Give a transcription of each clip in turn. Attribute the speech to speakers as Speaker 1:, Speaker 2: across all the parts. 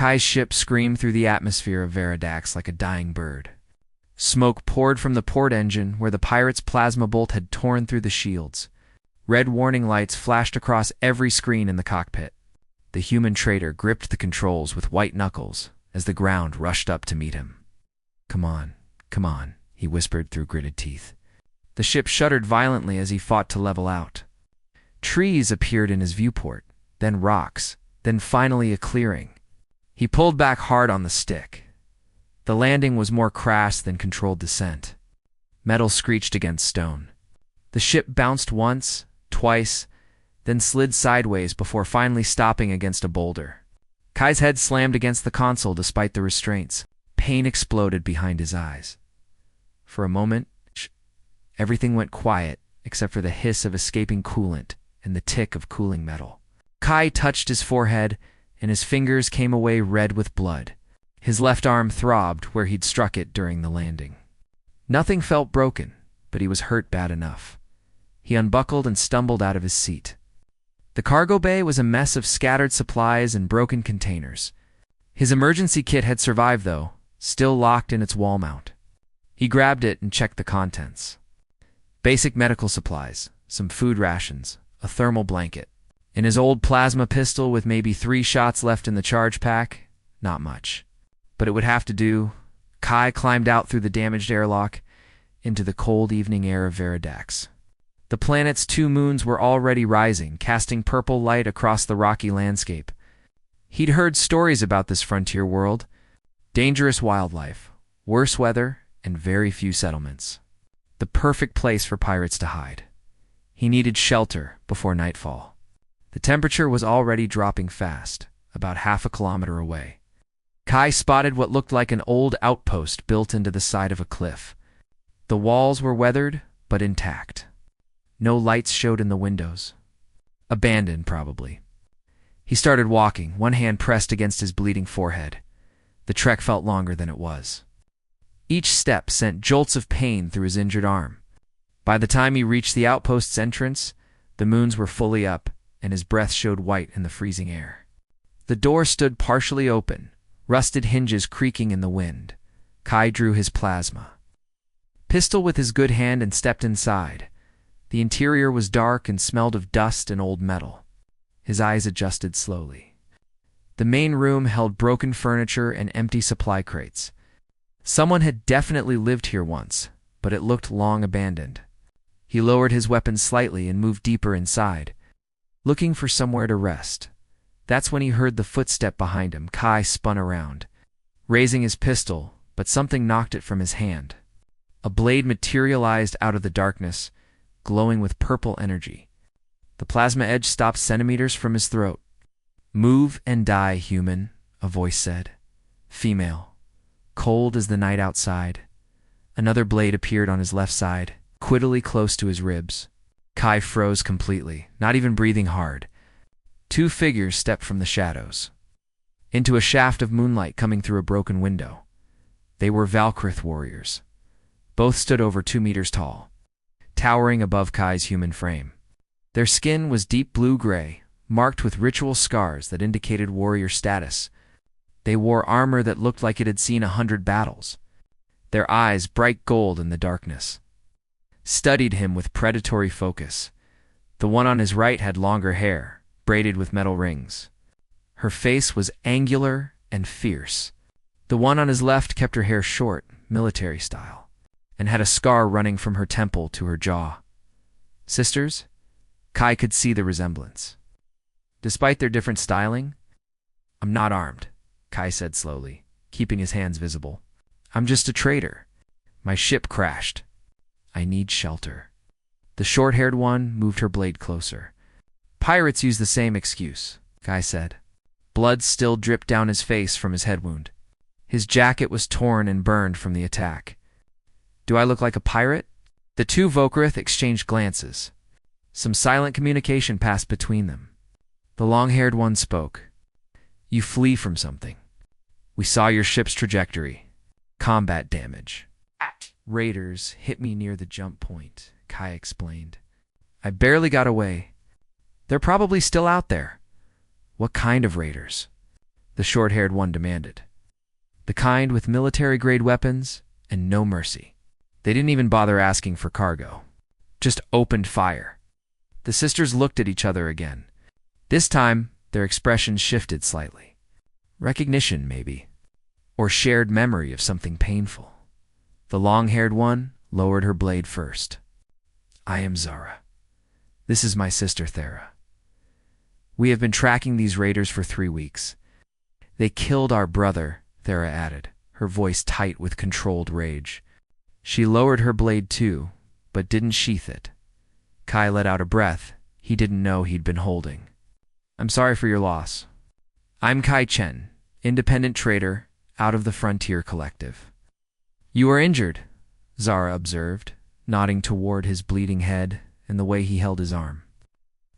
Speaker 1: Kai's ship screamed through the atmosphere of Veridax like a dying bird. Smoke poured from the port engine where the pirate's plasma bolt had torn through the shields. Red warning lights flashed across every screen in the cockpit. The human traitor gripped the controls with white knuckles as the ground rushed up to meet him. "Come on," he whispered through gritted teeth. The ship shuddered violently as he fought to level out. Trees appeared in his viewport, then rocks, then finally a clearing. He pulled back hard on the stick. The landing was more crash than controlled descent. Metal screeched against stone. The ship bounced once, twice, then slid sideways before finally stopping against a boulder. Kai's head slammed against the console despite the restraints. Pain exploded behind his eyes. For a moment, everything went quiet except for the hiss of escaping coolant and the tick of cooling metal. Kai touched his forehead, and his fingers came away red with blood. His left arm throbbed where he'd struck it during the landing. Nothing felt broken, but he was hurt bad enough. He unbuckled and stumbled out of his seat. The cargo bay was a mess of scattered supplies and broken containers. His emergency kit had survived, though, still locked in its wall mount. He grabbed it and checked the contents. Basic medical supplies, some food rations, a thermal blanket. And his old plasma pistol with maybe 3 shots left in the charge pack, not much. But it would have to do. Kai climbed out through the damaged airlock into the cold evening air of Veridax. The planet's 2 moons were already rising, casting purple light across the rocky landscape. He'd heard stories about this frontier world. Dangerous wildlife, worse weather, and very few settlements. The perfect place for pirates to hide. He needed shelter before nightfall. The temperature was already dropping fast, about half a kilometer away. Kai spotted what looked like an old outpost built into the side of a cliff. The walls were weathered, but intact. No lights showed in the windows. Abandoned, probably. He started walking, one hand pressed against his bleeding forehead. The trek felt longer than it was. Each step sent jolts of pain through his injured arm. By the time he reached the outpost's entrance, the moons were fully up, and his breath showed white in the freezing air. The door stood partially open, rusted hinges creaking in the wind. Kai drew his plasma pistol with his good hand and stepped inside. The interior was dark and smelled of dust and old metal. His eyes adjusted slowly. The main room held broken furniture and empty supply crates. Someone had definitely lived here once, but it looked long abandoned. He lowered his weapon slightly and moved deeper inside, looking for somewhere to rest. That's when he heard the footstep behind him. Kai spun around, raising his pistol, but something knocked it from his hand. A blade materialized out of the darkness, glowing with purple energy. The plasma edge stopped centimeters from his throat. "Move and die, human," a voice said. Female. Cold as the night outside. Another blade appeared on his left side, quiddly close to his ribs. Kai froze completely, not even breathing hard. 2 figures stepped from the shadows into a shaft of moonlight coming through a broken window. They were Valkrith warriors. Both stood over 2 meters tall, towering above Kai's human frame. Their skin was deep blue-gray, marked with ritual scars that indicated warrior status. They wore armor that looked like it had seen 100 battles. Their eyes, bright gold in the darkness, studied him with predatory focus. The one on his right had longer hair, braided with metal rings. Her face was angular and fierce. The one on his left kept her hair short, military style, and had a scar running from her temple to her jaw. Sisters? Kai could see the resemblance. Despite their different styling, "I'm not armed," Kai said slowly, keeping his hands visible. "I'm just a trader. My ship crashed. I need shelter." The short-haired one moved her blade closer. "Pirates use the same excuse," Kai said. Blood still dripped down his face from his head wound. His jacket was torn and burned from the attack. "Do I look like a pirate?" The 2 Vokrith exchanged glances. Some silent communication passed between them. The long-haired one spoke. "You flee from something. We saw your ship's trajectory. Combat damage. Raiders hit me near the jump point," Kai explained. "I barely got away. They're probably still out there." "What kind of raiders?" the short-haired one demanded. The kind with military-grade weapons and no mercy. They didn't even bother asking for cargo. Just opened fire. The sisters looked at each other again. This time, their expressions shifted slightly. Recognition, maybe. Or shared memory of something painful. The long-haired one lowered her blade first. I am Zara. This is my sister Thera. We have been tracking these raiders for 3 weeks. They killed our brother, Thera added, her voice tight with controlled rage. She lowered her blade too, but didn't sheath it. Kai let out a breath he didn't know he'd been holding. I'm sorry for your loss. I'm Kai Chen, independent trader out of the Frontier Collective. You are injured, Zara observed, nodding toward his bleeding head and the way he held his arm.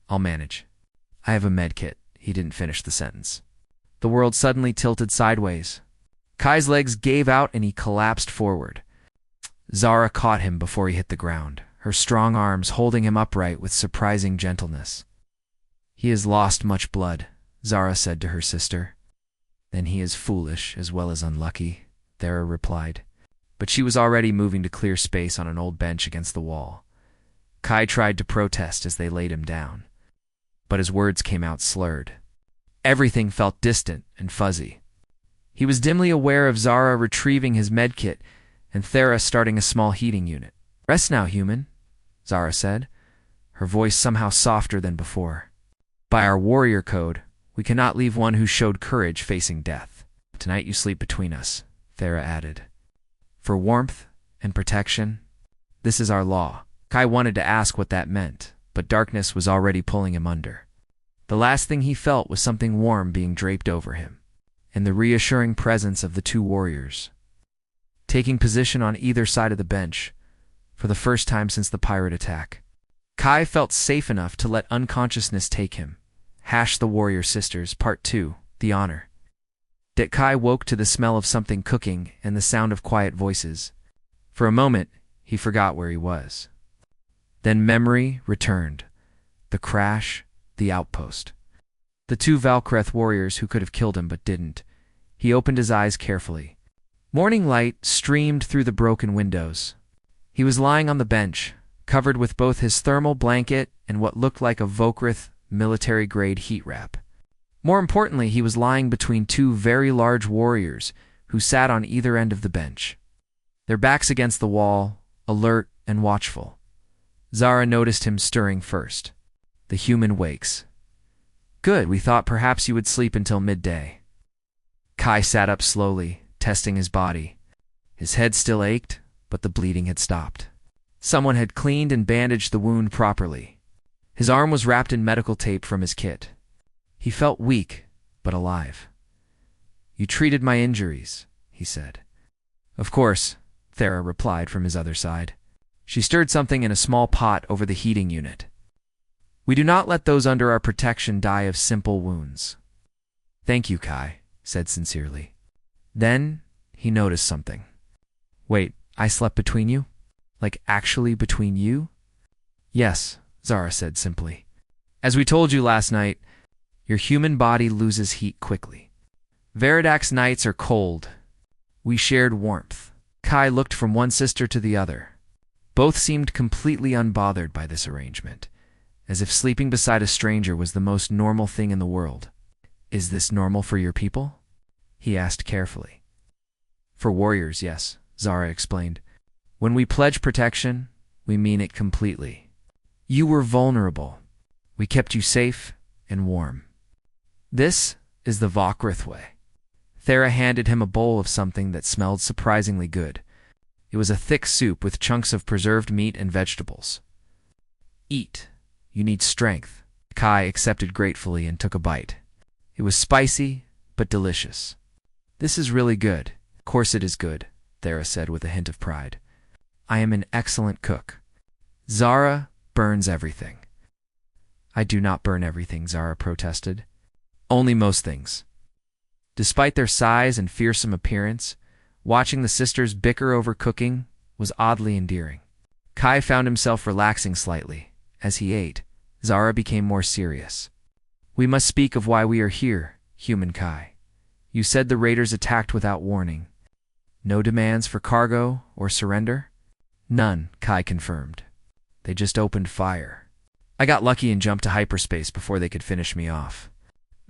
Speaker 1: I'll manage. I have a med kit. He didn't finish the sentence. The world suddenly tilted sideways. Kai's legs gave out and he collapsed forward. Zara caught him before he hit the ground, her strong arms holding him upright with surprising gentleness. He has lost much blood, Zara said to her sister. Then he is foolish as well as unlucky, Thera replied. But she was already moving to clear space on an old bench against the wall. Kai tried to protest as they laid him down, but his words came out slurred. Everything felt distant and fuzzy. He was dimly aware of Zara retrieving his medkit and Thera starting a small heating unit. Rest now, human, Zara said, her voice somehow softer than before. By our warrior code, we cannot leave one who showed courage facing death. Tonight you sleep between us, Thera added. For warmth and protection, this is our law. Kai wanted to ask what that meant, but darkness was already pulling him under. The last thing he felt was something warm being draped over him, and the reassuring presence of the 2 warriors. Taking position on either side of the bench, for the first time since the pirate attack, Kai felt safe enough to let unconsciousness take him. Hash the Warrior Sisters, Part 2, The Honor. Kai woke to the smell of something cooking and the sound of quiet voices. For a moment, he forgot where he was. Then memory returned. The crash, the outpost. The 2 Valkreth warriors who could have killed him but didn't. He opened his eyes carefully. Morning light streamed through the broken windows. He was lying on the bench, covered with both his thermal blanket and what looked like a Vokrith military-grade heat wrap. More importantly, he was lying between 2 very large warriors who sat on either end of the bench, their backs against the wall, alert and watchful. Zara noticed him stirring first. The human wakes. Good, we thought perhaps you would sleep until midday. Kai sat up slowly, testing his body. His head still ached, but the bleeding had stopped. Someone had cleaned and bandaged the wound properly. His arm was wrapped in medical tape from his kit. He felt weak, but alive. You treated my injuries, he said. Of course, Thera replied from his other side. She stirred something in a small pot over the heating unit. We do not let those under our protection die of simple wounds. Thank you, Kai said sincerely. Then he noticed something. Wait, I slept between you? Like actually between you? Yes, Zara said simply. As we told you last night, your human body loses heat quickly. Veradak's nights are cold. We shared warmth. Kai looked from one sister to the other. Both seemed completely unbothered by this arrangement, as if sleeping beside a stranger was the most normal thing in the world. Is this normal for your people? He asked carefully. For warriors, yes, Zara explained. When we pledge protection, we mean it completely. You were vulnerable. We kept you safe and warm. This is the Vokrith way. Thera handed him a bowl of something that smelled surprisingly good. It was a thick soup with chunks of preserved meat and vegetables. Eat. You need strength. Kai accepted gratefully and took a bite. It was spicy, but delicious. This is really good. Of course it is good, Thera said with a hint of pride. I am an excellent cook. Zara burns everything. I do not burn everything, Zara protested. Only most things. Despite their size and fearsome appearance, watching the sisters bicker over cooking was oddly endearing. Kai found himself relaxing slightly. As he ate, Zara became more serious. We must speak of why we are here, human Kai. You said the raiders attacked without warning. No demands for cargo or surrender? None, Kai confirmed. They just opened fire. I got lucky and jumped to hyperspace before they could finish me off.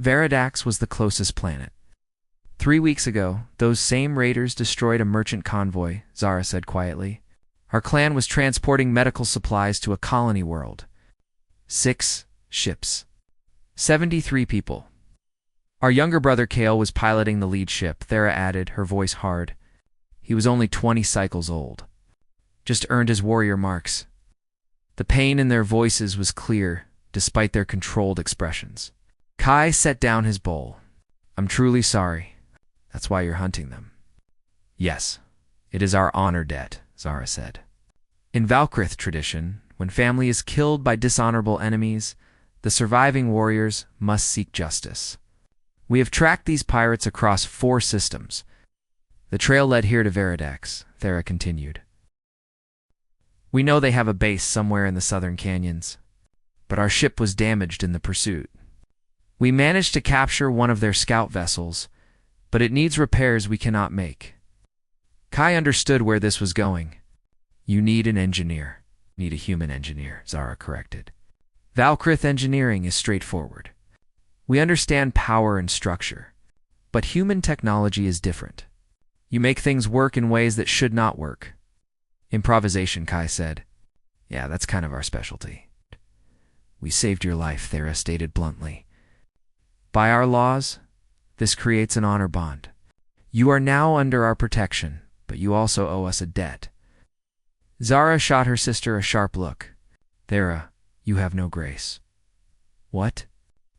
Speaker 1: Veridax was the closest planet. 3 weeks ago, those same raiders destroyed a merchant convoy, Zara said quietly. Our clan was transporting medical supplies to a colony world. 6 ships. 73 people. Our younger brother Kale was piloting the lead ship, Thera added, her voice hard. He was only 20 cycles old. Just earned his warrior marks. The pain in their voices was clear, despite their controlled expressions. Kai set down his bowl. I'm truly sorry. That's why you're hunting them. Yes, it is our honor debt, Zara said. In Valkrith tradition, when family is killed by dishonorable enemies, the surviving warriors must seek justice. We have tracked these pirates across 4 systems. The trail led here to Veridax, Thera continued. We know they have a base somewhere in the southern canyons, but our ship was damaged in the pursuit. We managed to capture one of their scout vessels, but it needs repairs we cannot make. Kai understood where this was going. You need an engineer. Need a human engineer, Zara corrected. Valkrith engineering is straightforward. We understand power and structure, but human technology is different. You make things work in ways that should not work. Improvisation, Kai said. Yeah, that's kind of our specialty. We saved your life, Thera stated bluntly. By our laws, this creates an honor bond. You are now under our protection, but you also owe us a debt. Zara shot her sister a sharp look. Thera, you have no grace. What?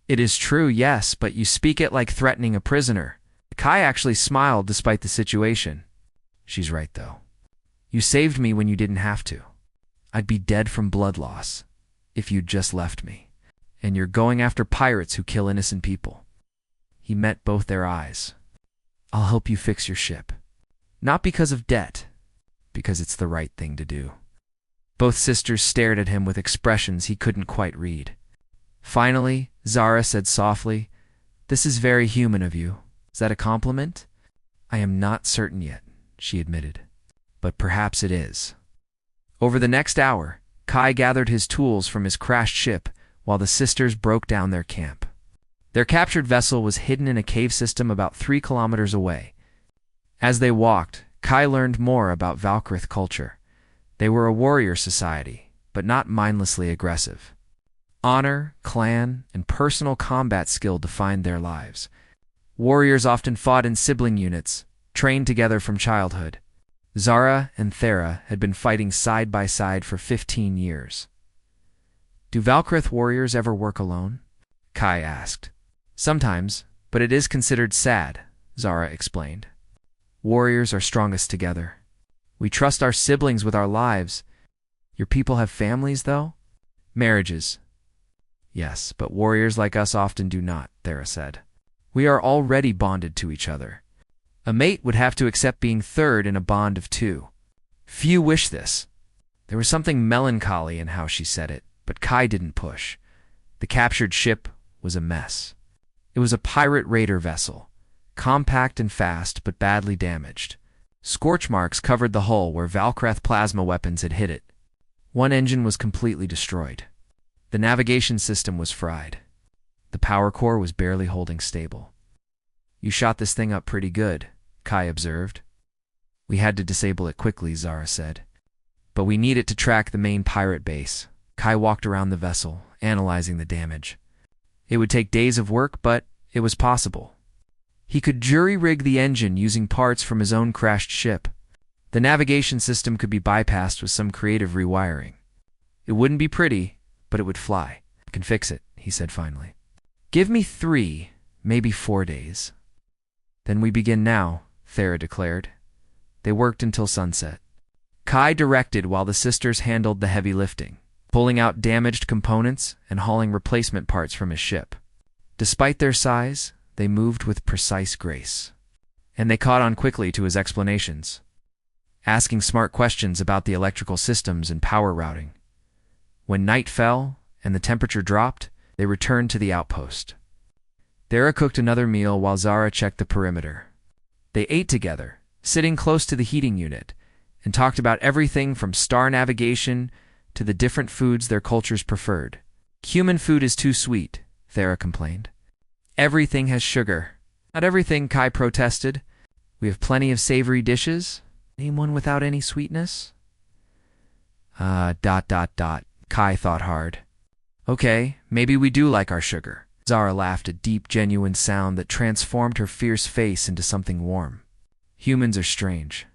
Speaker 1: It is true, yes, but you speak it like threatening a prisoner. Kai actually smiled despite the situation. She's right, though. You saved me when you didn't have to. I'd be dead from blood loss if you'd just left me. And you're going after pirates who kill innocent people. He met both their eyes. I'll help you fix your ship. Not because of debt, because it's the right thing to do. Both sisters stared at him with expressions he couldn't quite read. Finally, Zara said softly, This is very human of you. Is that a compliment? I am not certain yet, she admitted. But perhaps it is. Over the next hour, Kai gathered his tools from his crashed ship while the sisters broke down their camp. Their captured vessel was hidden in a cave system about 3 kilometers away. As they walked, Kai learned more about Valkrith culture. They were a warrior society, but not mindlessly aggressive. Honor, clan, and personal combat skill defined their lives. Warriors often fought in sibling units, trained together from childhood. Zara and Thera had been fighting side by side for 15 years. Do Valkrith warriors ever work alone? Kai asked. Sometimes, but it is considered sad, Zara explained. Warriors are strongest together. We trust our siblings with our lives. Your people have families, though? Marriages. Yes, but warriors like us often do not, Thera said. We are already bonded to each other. A mate would have to accept being third in a bond of 2. Few wish this. There was something melancholy in how she said it, but Kai didn't push. The captured ship was a mess. It was a pirate raider vessel, compact and fast but badly damaged. Scorch marks covered the hull where Valkrith plasma weapons had hit it. One engine was completely destroyed. The navigation system was fried. The power core was barely holding stable. You shot this thing up pretty good, Kai observed. We had to disable it quickly, Zara said. But we need it to track the main pirate base. Kai walked around the vessel, analyzing the damage. It would take days of work, but it was possible. He could jury-rig the engine using parts from his own crashed ship. The navigation system could be bypassed with some creative rewiring. It wouldn't be pretty, but it would fly. I can fix it, he said finally. Give me 3, maybe 4 days. Then we begin now, Thera declared. They worked until sunset. Kai directed while the sisters handled the heavy lifting, pulling out damaged components and hauling replacement parts from his ship. Despite their size, they moved with precise grace. And they caught on quickly to his explanations, asking smart questions about the electrical systems and power routing. When night fell and the temperature dropped, they returned to the outpost. Thera cooked another meal while Zara checked the perimeter. They ate together, sitting close to the heating unit, and talked about everything from star navigation to the different foods their cultures preferred. Human food is too sweet, Thera complained. Everything has sugar. Not everything, Kai protested. We have plenty of savory dishes. Name one without any sweetness? Kai thought hard. Okay, maybe we do like our sugar. Zara laughed, a deep, genuine sound that transformed her fierce face into something warm. Humans are strange.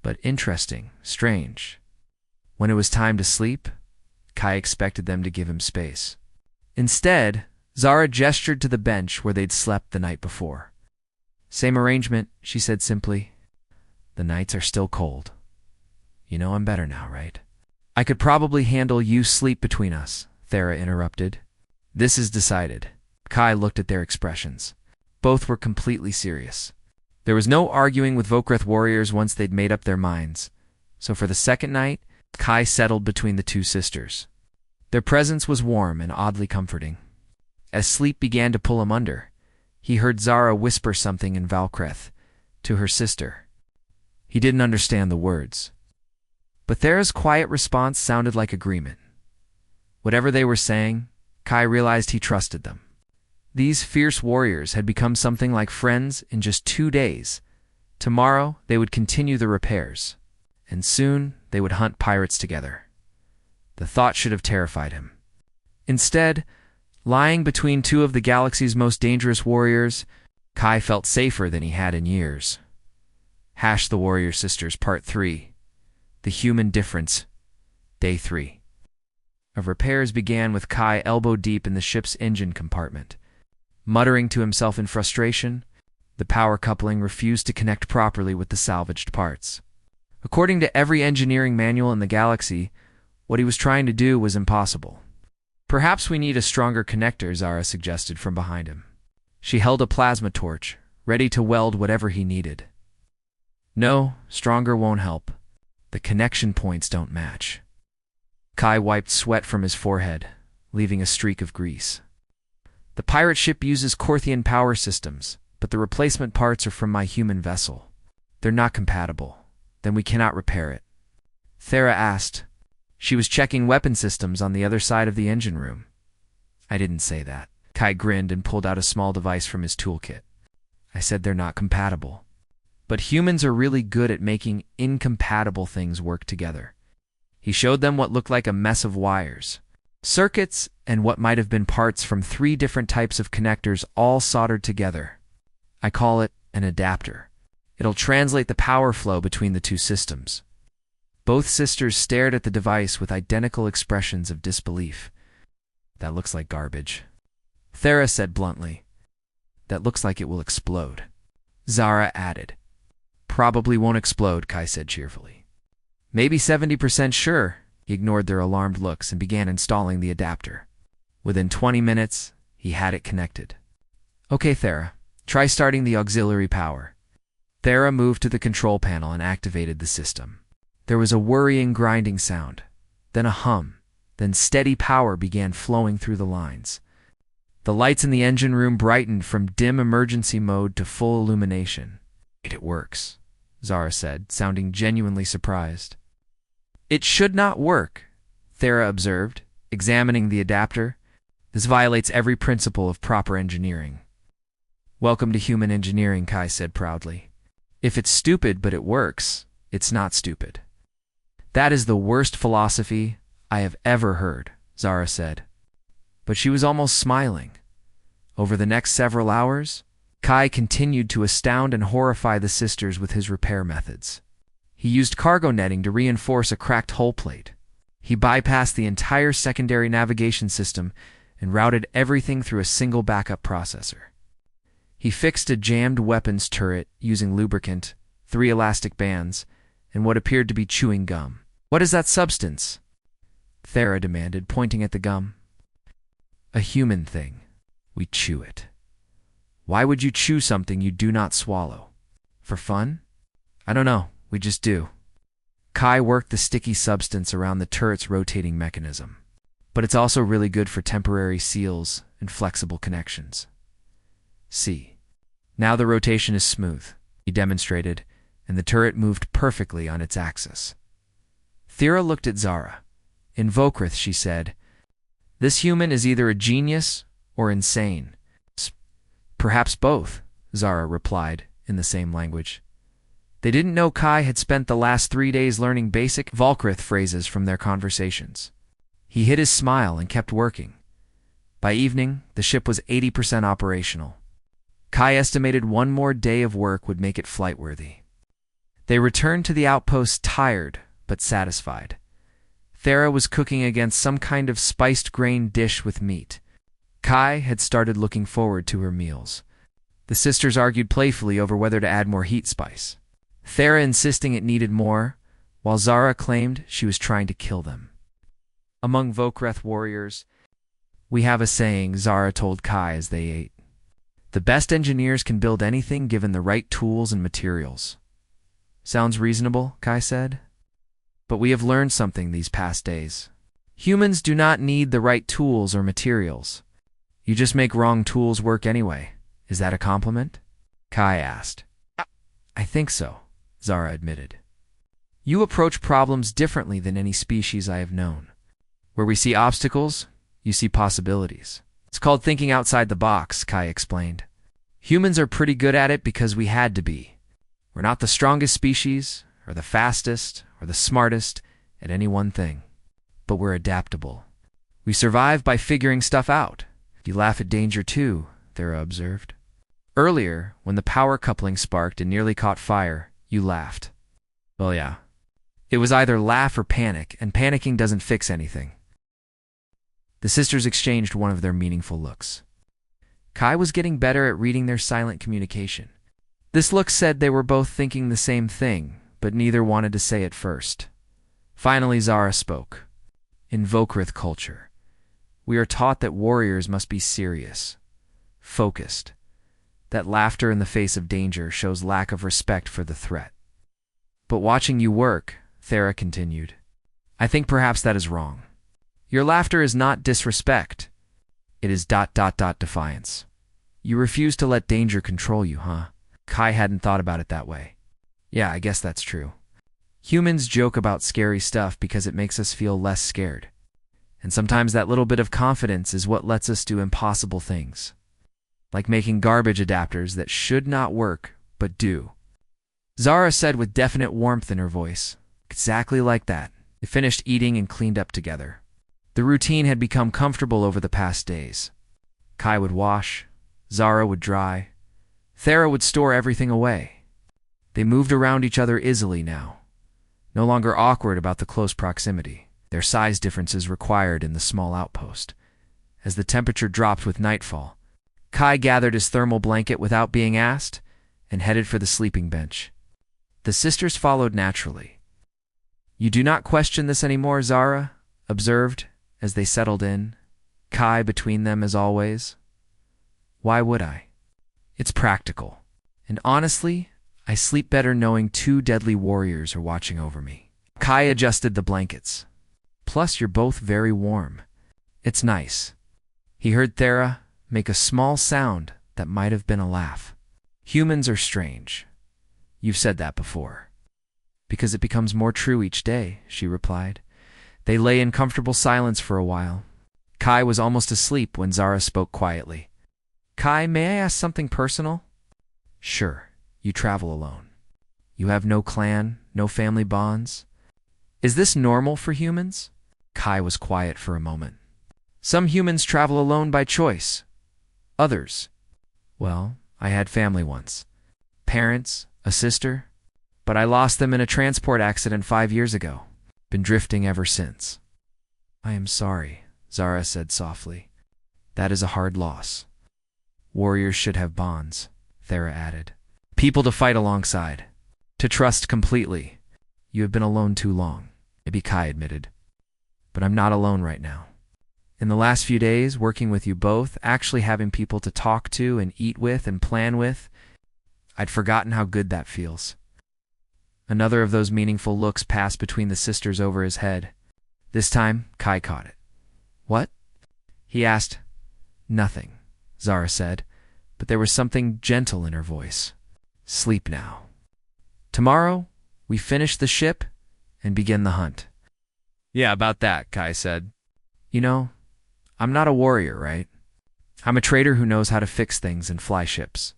Speaker 1: But interesting, strange. When it was time to sleep, Kai expected them to give him space. Instead, Zara gestured to the bench where they'd slept the night before. Same arrangement, she said simply. The nights are still cold. You know I'm better now, right? I could probably handle you sleep between us, Thera interrupted. This is decided. Kai looked at their expressions. Both were completely serious. There was no arguing with Vokrith warriors once they'd made up their minds. So for the second night, Kai settled between the two sisters. Their presence was warm and oddly comforting. As sleep began to pull him under, he heard Zara whisper something in Valkreth to her sister. He didn't understand the words. But Thera's quiet response sounded like agreement. Whatever they were saying, Kai realized he trusted them. These fierce warriors had become something like friends in just 2 days. Tomorrow, they would continue the repairs, and soon they would hunt pirates together. The thought should have terrified him. Instead, lying between two of the galaxy's most dangerous warriors, Kai felt safer than he had in years. The Warrior Sisters, Part 3. The Human Difference, Day 3. Of repairs began with Kai elbow-deep in the ship's engine compartment. Muttering to himself in frustration, the power coupling refused to connect properly with the salvaged parts. According to every engineering manual in the galaxy, what he was trying to do was impossible. Perhaps we need a stronger connector, Zara suggested from behind him. She held a plasma torch, ready to weld whatever he needed. No, stronger won't help. The connection points don't match. Kai wiped sweat from his forehead, leaving a streak of grease. The pirate ship uses Korthian power systems, but the replacement parts are from my human vessel. They're not compatible. Then we cannot repair it. Thera asked. She was checking weapon systems on the other side of the engine room. I didn't say that. Kai grinned and pulled out a small device from his toolkit. I said they're not compatible. But humans are really good at making incompatible things work together. He showed them what looked like a mess of wires, circuits, and what might have been parts from 3 different types of connectors all soldered together. I call it an adapter. It'll translate the power flow between the two systems. Both sisters stared at the device with identical expressions of disbelief. That looks like garbage. Thera said bluntly. That looks like it will explode. Zara added. Probably won't explode, Kai said cheerfully. Maybe 70% sure. He ignored their alarmed looks and began installing the adapter. Within 20 minutes, he had it connected. Okay, Thera, try starting the auxiliary power. Thera moved to the control panel and activated the system. There was a worrying grinding sound, then a hum, then steady power began flowing through the lines. The lights in the engine room brightened from dim emergency mode to full illumination. It works, Zara said, sounding genuinely surprised. It should not work, Thera observed, examining the adapter. This violates every principle of proper engineering. Welcome to human engineering, Kai said proudly. If it's stupid but it works, it's not stupid. That is the worst philosophy I have ever heard, Zara said. But she was almost smiling. Over the next several hours, Kai continued to astound and horrify the sisters with his repair methods. He used cargo netting to reinforce a cracked hull plate. He bypassed the entire secondary navigation system and routed everything through a single backup processor. He fixed a jammed weapons turret using lubricant, 3 elastic bands, and what appeared to be chewing gum. What is that substance? Thera demanded, pointing at the gum. A human thing. We chew it. Why would you chew something you do not swallow? For fun? I don't know. We just do. Kai worked the sticky substance around the turret's rotating mechanism. But it's also really good for temporary seals and flexible connections. See. Now the rotation is smooth, he demonstrated, and the turret moved perfectly on its axis. Thera looked at Zara. In Vokrith, she said, "This human is either a genius or insane." "Perhaps both," Zara replied in the same language. They didn't know Kai had spent the last 3 days learning basic Vokrith phrases from their conversations. He hid his smile and kept working. By evening, the ship was 80% operational. Kai estimated one more day of work would make it flight-worthy. They returned to the outpost tired but satisfied. Thera was cooking against some kind of spiced grain dish with meat. Kai had started looking forward to her meals. The sisters argued playfully over whether to add more heat spice. Thera insisting it needed more, while Zara claimed she was trying to kill them. Among Vokreth warriors, we have a saying, Zara told Kai as they ate. The best engineers can build anything given the right tools and materials. Sounds reasonable, Kai said. But we have learned something these past days. Humans do not need the right tools or materials. You just make wrong tools work anyway. Is that a compliment? Kai asked. I think so, Zara admitted. You approach problems differently than any species I have known. Where we see obstacles, you see possibilities. It's called thinking outside the box, Kai explained. Humans are pretty good at it because we had to be. We're not the strongest species, or the fastest, or the smartest at any one thing. But we're adaptable. We survive by figuring stuff out. You laugh at danger too, Thera observed. Earlier, when the power coupling sparked and nearly caught fire, you laughed. Well, yeah. It was either laugh or panic, and panicking doesn't fix anything. The sisters exchanged one of their meaningful looks. Kai was getting better at reading their silent communication. This look said they were both thinking the same thing, but neither wanted to say it first. Finally, Zara spoke. In Vokrith culture, we are taught that warriors must be serious, focused, that laughter in the face of danger shows lack of respect for the threat. But watching you work, Thera continued, I think perhaps that is wrong. Your laughter is not disrespect. It is ... defiance. You refuse to let danger control you, huh? Kai hadn't thought about it that way. Yeah, I guess that's true. Humans joke about scary stuff because it makes us feel less scared. And sometimes that little bit of confidence is what lets us do impossible things. Like making garbage adapters that should not work, but do. Zara said with definite warmth in her voice. Exactly like that. They finished eating and cleaned up together. The routine had become comfortable over the past days. Kai would wash, Zara would dry, Thera would store everything away. They moved around each other easily now, no longer awkward about the close proximity. Their size differences required in the small outpost. As the temperature dropped with nightfall, Kai gathered his thermal blanket without being asked and headed for the sleeping bench. The sisters followed naturally. You do not question this anymore, Zara observed as they settled in, Kai between them as always. Why would I? It's practical. And honestly, I sleep better knowing 2 deadly warriors are watching over me. Kai adjusted the blankets. Plus, you're both very warm. It's nice. He heard Thera make a small sound that might have been a laugh. Humans are strange. You've said that before. Because it becomes more true each day, she replied. They lay in comfortable silence for a while. Kai was almost asleep when Zara spoke quietly. Kai, may I ask something personal? Sure. You travel alone. You have no clan, no family bonds. Is this normal for humans? Kai was quiet for a moment. Some humans travel alone by choice. Others. Well, I had family once. Parents, a sister. But I lost them in a transport accident 5 years ago. Been drifting ever since. I am sorry, Zara said softly. That is a hard loss. Warriors should have bonds, Thera added. People to fight alongside. To trust completely. You have been alone too long, maybe Kai admitted. But I'm not alone right now. In the last few days, working with you both, actually having people to talk to and eat with and plan with, I'd forgotten how good that feels. Another of those meaningful looks passed between the sisters over his head. This time, Kai caught it. What? He asked. Nothing, Zara said, but there was something gentle in her voice. Sleep now. Tomorrow, we finish the ship and begin the hunt. Yeah, about that, Kai said. You know, I'm not a warrior, right? I'm a trader who knows how to fix things and fly ships.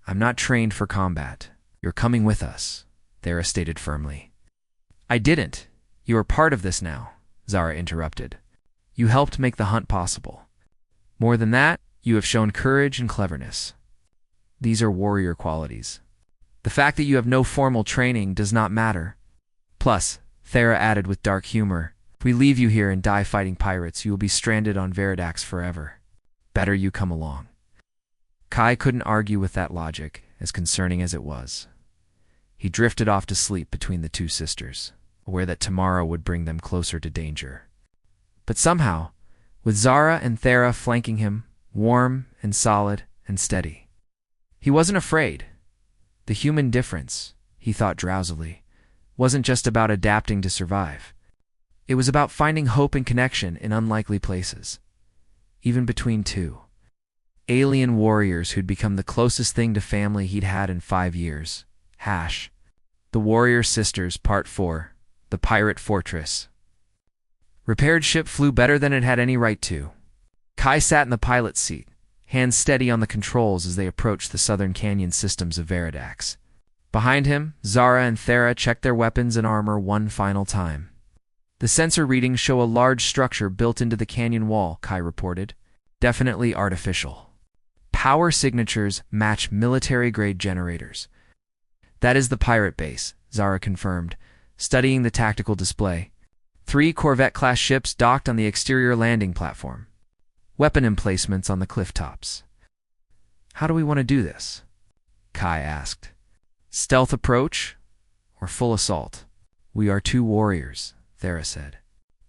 Speaker 1: I'm not trained for combat. You're coming with us, Thera stated firmly. I didn't. You are part of this now, Zara interrupted. You helped make the hunt possible. More than that, you have shown courage and cleverness. These are warrior qualities. The fact that you have no formal training does not matter. Plus, Thera added with dark humor, if we leave you here and die fighting pirates, you will be stranded on Veridax forever. Better you come along. Kai couldn't argue with that logic, as concerning as it was. He drifted off to sleep between the two sisters, aware that tomorrow would bring them closer to danger. But somehow, with Zara and Thera flanking him, warm and solid and steady, he wasn't afraid. The human difference, he thought drowsily, wasn't just about adapting to survive. It was about finding hope and connection in unlikely places, even between two alien warriors who'd become the closest thing to family he'd had in 5 years. The Warrior Sisters, Part 4, The Pirate Fortress. Repaired ship flew better than it had any right to. Kai sat in the pilot's seat, hands steady on the controls as they approached the southern canyon systems of Veridax. Behind him, Zara and Thera checked their weapons and armor one final time. The sensor readings show a large structure built into the canyon wall, Kai reported. Definitely artificial. Power signatures match military-grade generators. That is the pirate base, Zara confirmed, studying the tactical display. 3 Corvette-class ships docked on the exterior landing platform. Weapon emplacements on the cliff tops. How do we want to do this? Kai asked. Stealth approach or full assault? We are 2 warriors, Thera said.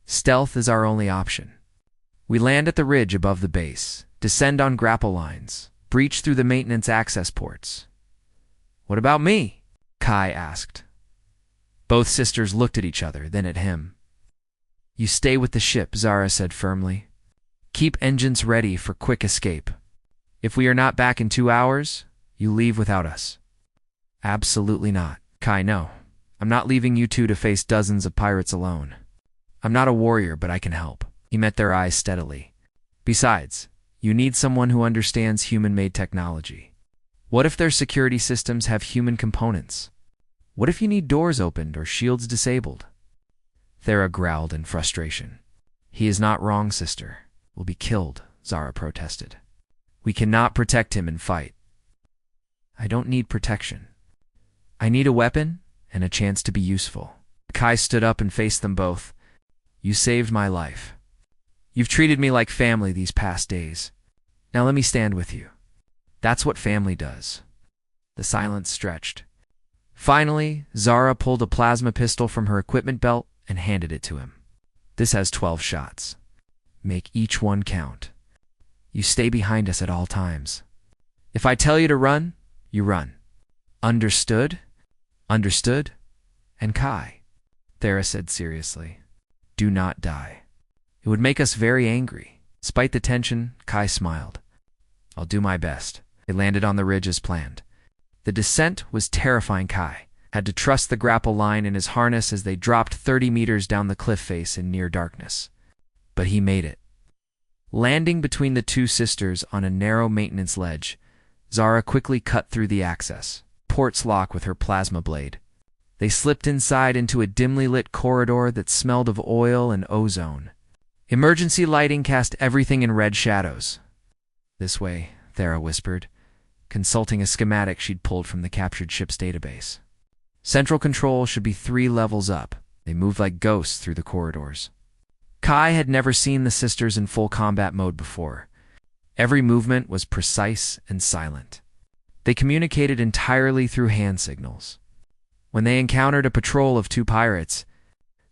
Speaker 1: Stealth is our only option. We land at the ridge above the base, descend on grapple lines, breach through the maintenance access ports. What about me? Kai asked. Both sisters looked at each other, then at him. You stay with the ship, Zara said firmly. Keep engines ready for quick escape. If we are not back in 2 hours, you leave without us. Absolutely not. Kai, no. I'm not leaving you two to face dozens of pirates alone. I'm not a warrior, but I can help. He met their eyes steadily. Besides, you need someone who understands human-made technology. What if their security systems have human components? What if you need doors opened or shields disabled? Thera growled in frustration. He is not wrong, sister. We'll be killed, Zara protested. We cannot protect him and fight. I don't need protection. I need a weapon and a chance to be useful. Kai stood up and faced them both. You saved my life. You've treated me like family these past days. Now let me stand with you. That's what family does. The silence stretched. Finally, Zara pulled a plasma pistol from her equipment belt and handed it to him. This has 12 shots. Make each one count. You stay behind us at all times. If I tell you to run, you run. Understood? Understood? And Kai, Thera said seriously, do not die. It would make us very angry. Despite the tension, Kai smiled. I'll do my best. They landed on the ridge as planned. The descent was terrifying. Kai had to trust the grapple line in his harness as they dropped 30 meters down the cliff face in near darkness. But he made it. Landing between the two sisters on a narrow maintenance ledge, Zara quickly cut through the access ports lock with her plasma blade. They slipped inside into a dimly lit corridor that smelled of oil and ozone. Emergency lighting cast everything in red shadows. This way, Thera whispered, consulting a schematic she'd pulled from the captured ship's database. Central control should be 3 levels up. They moved like ghosts through the corridors. Kai had never seen the sisters in full combat mode before. Every movement was precise and silent. They communicated entirely through hand signals. When they encountered a patrol of 2 pirates,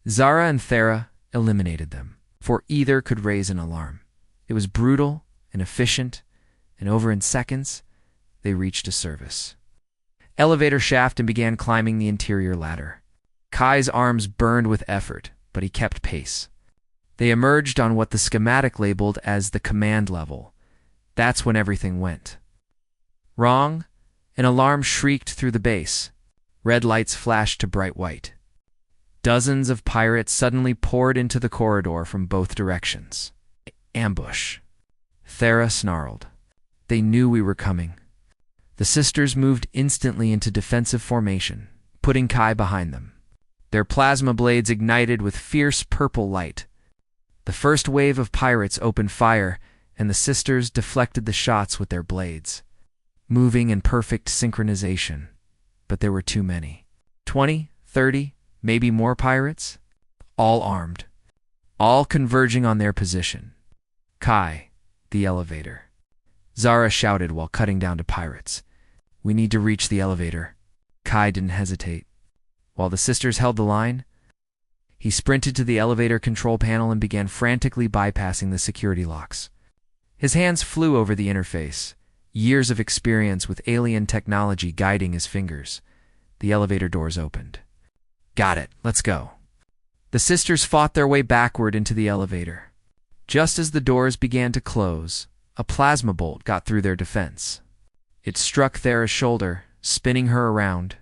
Speaker 1: Zara and Thera eliminated them, for either could raise an alarm. It was brutal and efficient, and over in seconds, they reached a service elevator shaft and began climbing the interior ladder. Kai's arms burned with effort, but he kept pace. They emerged on what the schematic labeled as the command level. That's when everything went. Wrong. An alarm shrieked through the base. Red lights flashed to bright white. Dozens of pirates suddenly poured into the corridor from both directions. Ambush. Thera snarled. They knew we were coming. The sisters moved instantly into defensive formation, putting Kai behind them. Their plasma blades ignited with fierce purple light. The first wave of pirates opened fire, and the sisters deflected the shots with their blades, moving in perfect synchronization. But there were too many. 20, 30, maybe more pirates? All armed. All converging on their position. Kai, the elevator. Zara shouted while cutting down to pirates. We need to reach the elevator. Kai didn't hesitate. While the sisters held the line, he sprinted to the elevator control panel and began frantically bypassing the security locks. His hands flew over the interface, years of experience with alien technology guiding his fingers. The elevator doors opened. Got it, let's go. The sisters fought their way backward into the elevator. Just as the doors began to close, a plasma bolt got through their defense. It struck Thera's shoulder, spinning her around.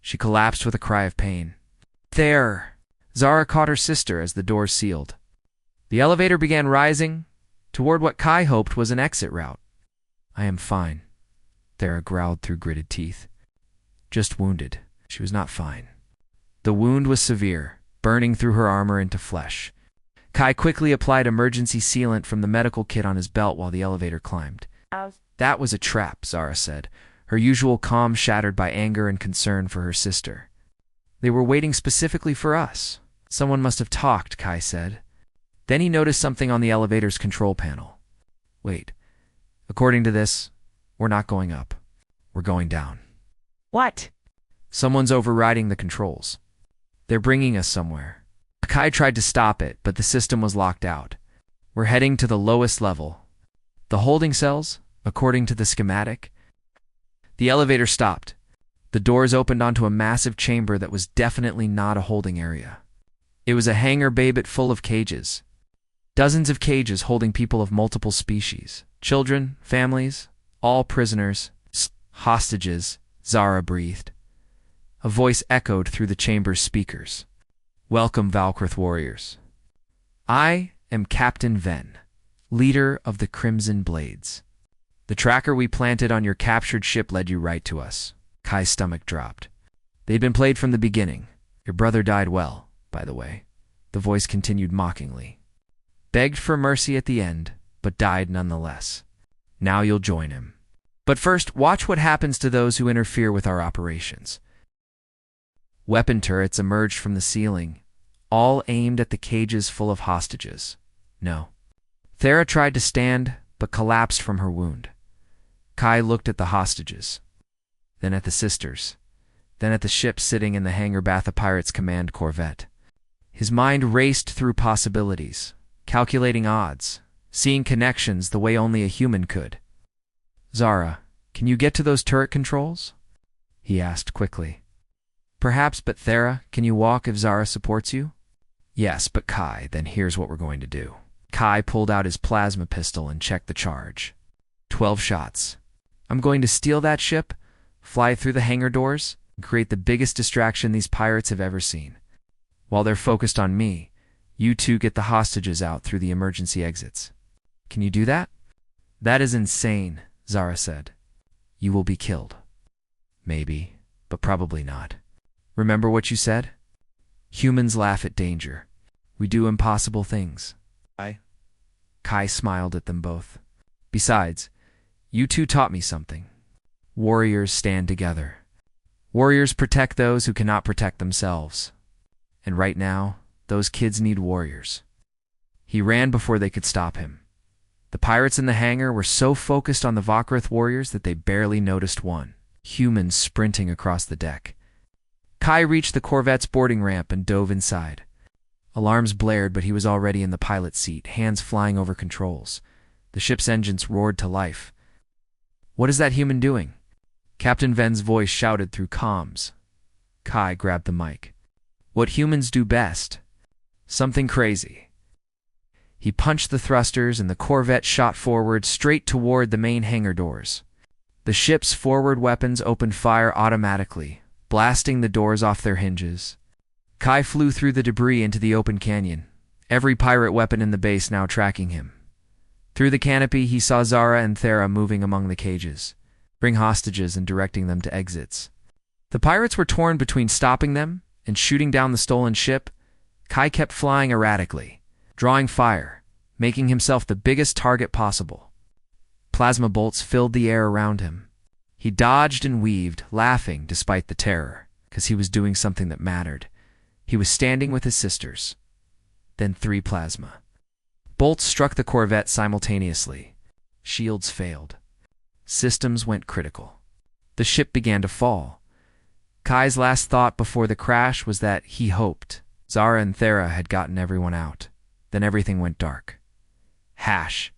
Speaker 1: She collapsed with a cry of pain. There! Zara caught her sister as the doors sealed. The elevator began rising toward what Kai hoped was an exit route. I am fine, Thera growled through gritted teeth. Just wounded. She was not fine. The wound was severe, burning through her armor into flesh. Kai quickly applied emergency sealant from the medical kit on his belt while the elevator climbed. That was a trap, Zara said, her usual calm shattered by anger and concern for her sister. They were waiting specifically for us. Someone must have talked, Kai said. Then he noticed something on the elevator's control panel. Wait. According to this, we're not going up. We're going down.
Speaker 2: What?
Speaker 1: Someone's overriding the controls. They're bringing us somewhere. Kai tried to stop it, but the system was locked out. We're heading to the lowest level. The holding cells, according to the schematic. The elevator stopped. The doors opened onto a massive chamber that was definitely not a holding area. It was a hangar bay but full of cages. Dozens of cages holding people of multiple species. Children, families, all prisoners, hostages, Zara breathed. A voice echoed through the chamber's speakers. Welcome, Valkrith warriors. I am Captain Ven, leader of the Crimson Blades. The tracker we planted on your captured ship led you right to us. Kai's stomach dropped. They'd been played from the beginning. Your brother died well, by the way. The voice continued mockingly. Begged for mercy at the end, but died nonetheless. Now you'll join him. But first, watch what happens to those who interfere with our operations. Weapon turrets emerged from the ceiling, all aimed at the cages full of hostages. No. Thera tried to stand, but collapsed from her wound. Kai looked at the hostages, then at the sisters, then at the ship sitting in the hangar Batha Pirates Command Corvette. His mind raced through possibilities, calculating odds, seeing connections the way only a human could. Zara, can you get to those turret controls? He asked quickly. Perhaps, but Thera, can you walk if Zara supports you? Yes, but Kai, then here's what we're going to do. Kai pulled out his plasma pistol and checked the charge. 12 shots. I'm going to steal that ship, fly through the hangar doors, and create the biggest distraction these pirates have ever seen. While they're focused on me, you two get the hostages out through the emergency exits. Can you do that? That is insane, Zara said. You will be killed. Maybe, but probably not. Remember what you said? Humans laugh at danger. We do impossible things. Kai smiled at them both. Besides, you two taught me something. Warriors stand together. Warriors protect those who cannot protect themselves. And right now, those kids need warriors. He ran before they could stop him. The pirates in the hangar were so focused on the Valkrith warriors that they barely noticed one, humans sprinting across the deck. Kai reached the Corvette's boarding ramp and dove inside. Alarms blared, but he was already in the pilot's seat, hands flying over controls. The ship's engines roared to life. What is that human doing? Captain Ven's voice shouted through comms. Kai grabbed the mic. What humans do best. Something crazy. He punched the thrusters and the Corvette shot forward straight toward the main hangar doors. The ship's forward weapons opened fire automatically, blasting the doors off their hinges. Kai flew through the debris into the open canyon, every pirate weapon in the base now tracking him. Through the canopy, he saw Zara and Thera moving among the cages, bring hostages and directing them to exits. The pirates were torn between stopping them and shooting down the stolen ship. Kai kept flying erratically, drawing fire, making himself the biggest target possible. Plasma bolts filled the air around him. He dodged and weaved, laughing despite the terror, because he was doing something that mattered. He was standing with his sisters. Then 3 plasma bolts struck the Corvette simultaneously. Shields failed. Systems went critical. The ship began to fall. Kai's last thought before the crash was that he hoped Zara and Thera had gotten everyone out. Then everything went dark. Hash.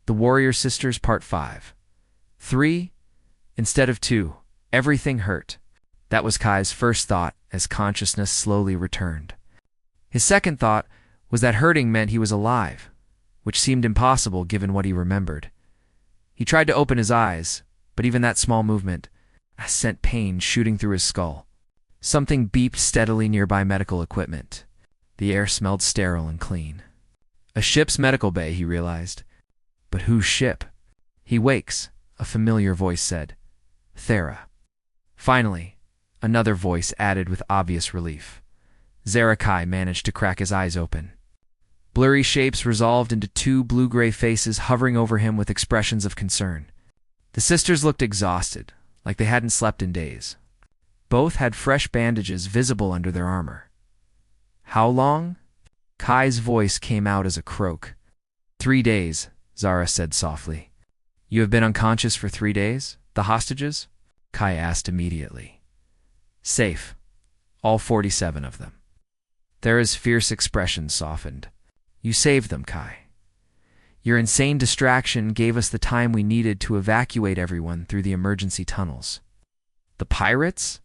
Speaker 1: The Warrior Sisters Part 5. 3 instead of 2. Everything hurt. That was Kai's first thought as consciousness slowly returned. His second thought was that hurting meant he was alive, which seemed impossible given what he remembered. He tried to open his eyes, but even that small movement sent pain shooting through his skull. Something beeped steadily nearby medical equipment. The air smelled sterile and clean. A ship's medical bay, he realized. But whose ship? He wakes, a familiar voice said. Thera. Finally, another voice added with obvious relief. Zarakai managed to crack his eyes open. Blurry shapes resolved into 2 blue-gray faces hovering over him with expressions of concern. The sisters looked exhausted, like they hadn't slept in days. Both had fresh bandages visible under their armor. How long? Kai's voice came out as a croak. 3 days, Zara said softly. You have been unconscious for 3 days? The hostages? Kai asked immediately. Safe. All 47 of them. Thera's fierce expression softened. You saved them, Kai. Your insane distraction gave us the time we needed to evacuate everyone through the emergency tunnels. The pirates?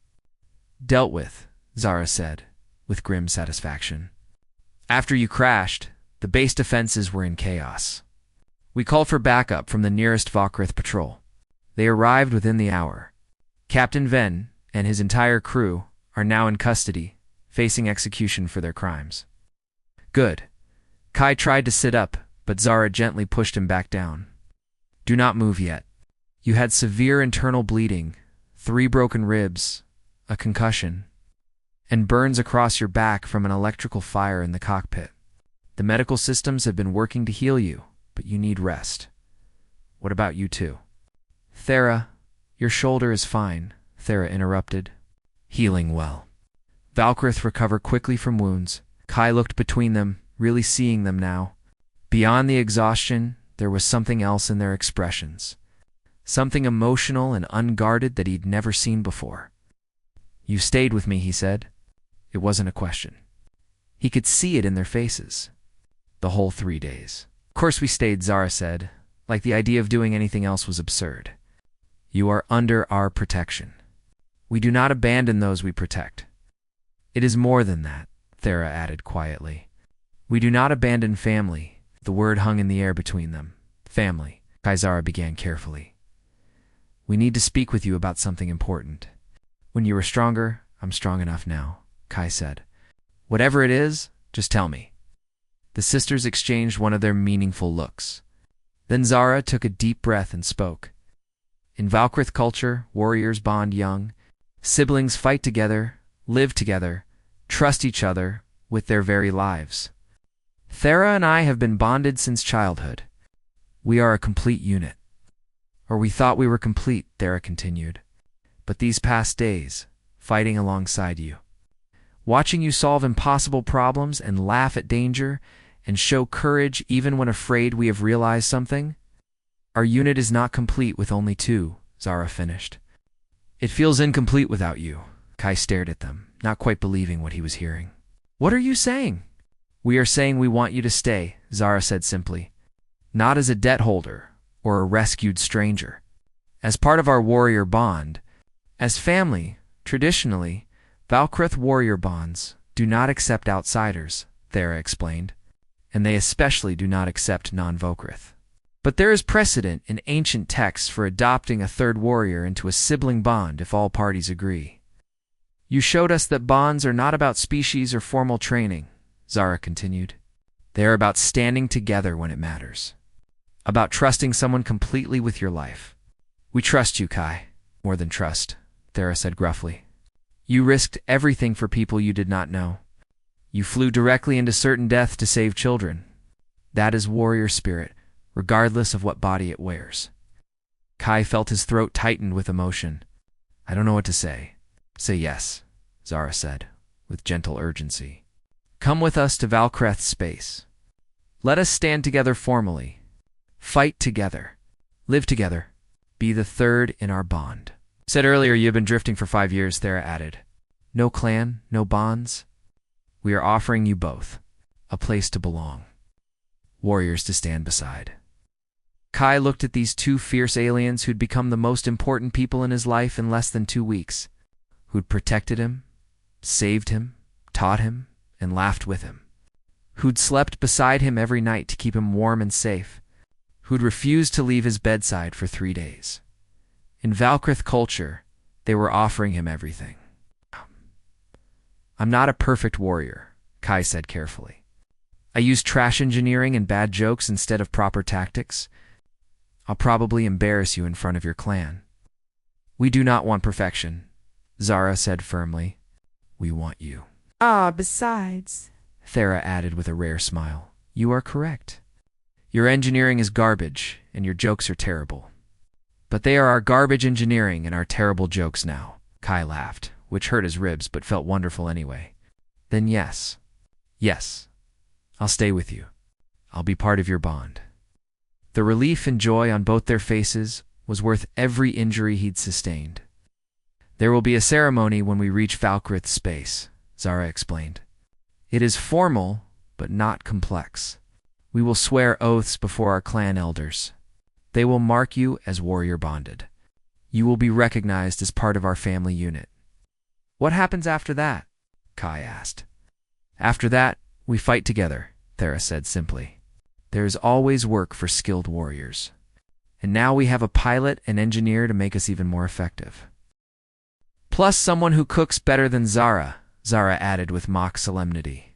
Speaker 1: Dealt with, Zara said, with grim satisfaction. After you crashed, the base defenses were in chaos. We called for backup from the nearest Vokrith patrol. They arrived within the hour. Captain Ven and his entire crew are now in custody, facing execution for their crimes. Good. Kai tried to sit up, but Zara gently pushed him back down. Do not move yet. You had severe internal bleeding, 3 broken ribs, a concussion, and burns across your back from an electrical fire in the cockpit. The medical systems have been working to heal you, but you need rest. What about you two? Thera, your shoulder is fine, Thera interrupted. Healing well. Valkrith recovered quickly from wounds. Kai looked between them, really seeing them now. Beyond the exhaustion, there was something else in their expressions. Something emotional and unguarded that he'd never seen before. You stayed with me, he said. It wasn't a question. He could see it in their faces. The whole 3 days. Of course we stayed, Zara said, like the idea of doing anything else was absurd. You are under our protection. We do not abandon those we protect. It is more than that, Thera added quietly. We do not abandon family. The word hung in the air between them. Family, Kaizara began carefully. We need to speak with you about something important. When you are stronger, I'm strong enough now, Kai said. Whatever it is, just tell me. The sisters exchanged one of their meaningful looks. Then Zara took a deep breath and spoke. In Valkrith culture, warriors bond young. Siblings fight together, live together, trust each other with their very lives. Thera and I have been bonded since childhood. We are a complete unit. Or we thought we were complete, Thera continued. But these past days, fighting alongside you, watching you solve impossible problems and laugh at danger and show courage even when afraid we have realized something, our unit is not complete with only 2, Zara finished. It feels incomplete without you. Kai stared at them, not quite believing what he was hearing. What are you saying? We are saying we want you to stay, Zara said simply. Not as a debt holder or a rescued stranger. As part of our warrior bond. As family, traditionally, Valkrith warrior bonds do not accept outsiders, Thera explained. And they especially do not accept non-Vokrith. But there is precedent in ancient texts for adopting a third warrior into a sibling bond if all parties agree. You showed us that bonds are not about species or formal training, Zara continued. They are about standing together when it matters. About trusting someone completely with your life. We trust you, Kai. More than trust, Thera said gruffly. You risked everything for people you did not know. You flew directly into certain death to save children. That is warrior spirit, regardless of what body it wears. Kai felt his throat tighten with emotion. I don't know what to say. Say yes, Zara said, with gentle urgency. Come with us to Valkreth's space. Let us stand together formally. Fight together. Live together. Be the third in our bond. Said earlier you have been drifting for 5 years, Thera added. No clan, no bonds. We are offering you both. A place to belong. Warriors to stand beside. Kai looked at these two fierce aliens who'd become the most important people in his life in less than 2 weeks. Who'd protected him, saved him, taught him, and laughed with him. Who'd slept beside him every night to keep him warm and safe. Who'd refused to leave his bedside for 3 days. In Valkreth culture, they were offering him everything. I'm not a perfect warrior, Kai said carefully. I use trash engineering and bad jokes instead of proper tactics. I'll probably embarrass you in front of your clan. We do not want perfection, Zara said firmly. We want you.
Speaker 2: Besides,
Speaker 1: Thera added with a rare smile. You are correct. Your engineering is garbage, and your jokes are terrible. But they are our garbage engineering and our terrible jokes now, Kai laughed, which hurt his ribs but felt wonderful anyway. Then yes. Yes. I'll stay with you. I'll be part of your bond. The relief and joy on both their faces was worth every injury he'd sustained. There will be a ceremony when we reach Valkreth's space, Zara explained. It is formal, but not complex. We will swear oaths before our clan elders. They will mark you as warrior bonded. You will be recognized as part of our family unit. What happens after that? Kai asked. After that, we fight together, Thera said simply. There is always work for skilled warriors. And now we have a pilot and engineer to make us even more effective. Plus someone who cooks better than Zara, Zara added with mock solemnity.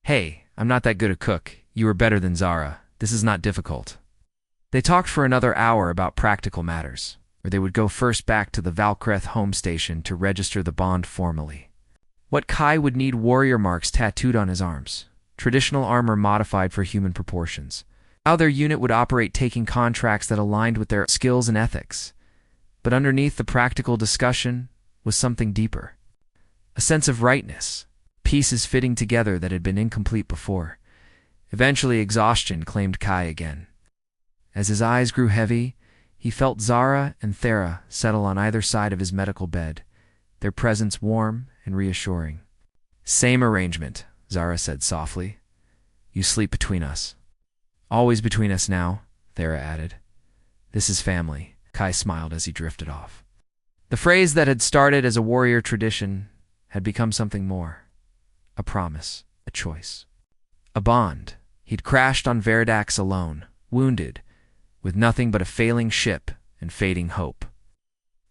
Speaker 1: Hey, I'm not that good a cook. You are better than Zara. This is not difficult. They talked for another hour about practical matters, where they would go first back to the Valkreth home station to register the bond formally. What Kai would need warrior marks tattooed on his arms, traditional armor modified for human proportions. How their unit would operate taking contracts that aligned with their skills and ethics. But underneath the practical discussion was something deeper. A sense of rightness, pieces fitting together that had been incomplete before. Eventually exhaustion claimed Kai again. As his eyes grew heavy, he felt Zara and Thera settle on either side of his medical bed, their presence warm and reassuring. Same arrangement, Zara said softly. You sleep between us. Always between us now, Thera added. This is family, Kai smiled as he drifted off. The phrase that had started as a warrior tradition had become something more. A promise, a choice. A bond. He'd crashed on Veridax alone, wounded, with nothing but a failing ship and fading hope.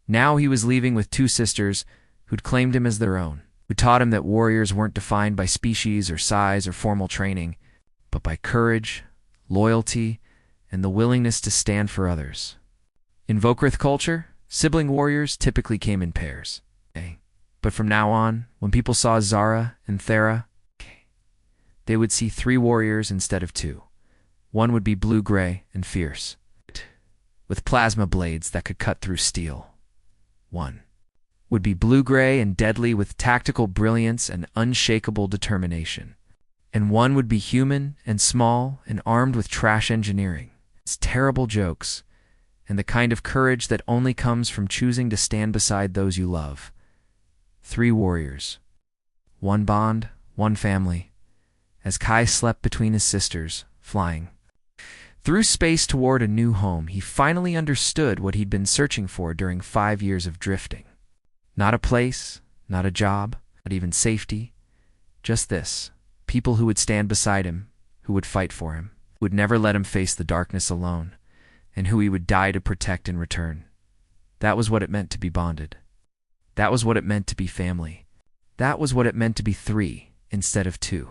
Speaker 1: Now he was leaving with 2 sisters who'd claimed him as their own, who taught him that warriors weren't defined by species or size or formal training, but by courage, loyalty, and the willingness to stand for others. In Valkreth culture, sibling warriors typically came in pairs. But from now on, when people saw Zara and Thera, they would see 3 warriors instead of 2. One would be blue-gray and fierce, with plasma blades that could cut through steel. One would be blue-gray and deadly with tactical brilliance and unshakable determination. And one would be human and small and armed with trash engineering, its terrible jokes, and the kind of courage that only comes from choosing to stand beside those you love. 3 warriors. One bond, one family. As Kai slept between his sisters, flying through space toward a new home, he finally understood what he'd been searching for during 5 years of drifting. Not a place, not a job, not even safety. Just this. People who would stand beside him, who would fight for him, would never let him face the darkness alone. and who he would die to protect in return. That was what it meant to be bonded. That was what it meant to be family. That was what it meant to be three instead of two.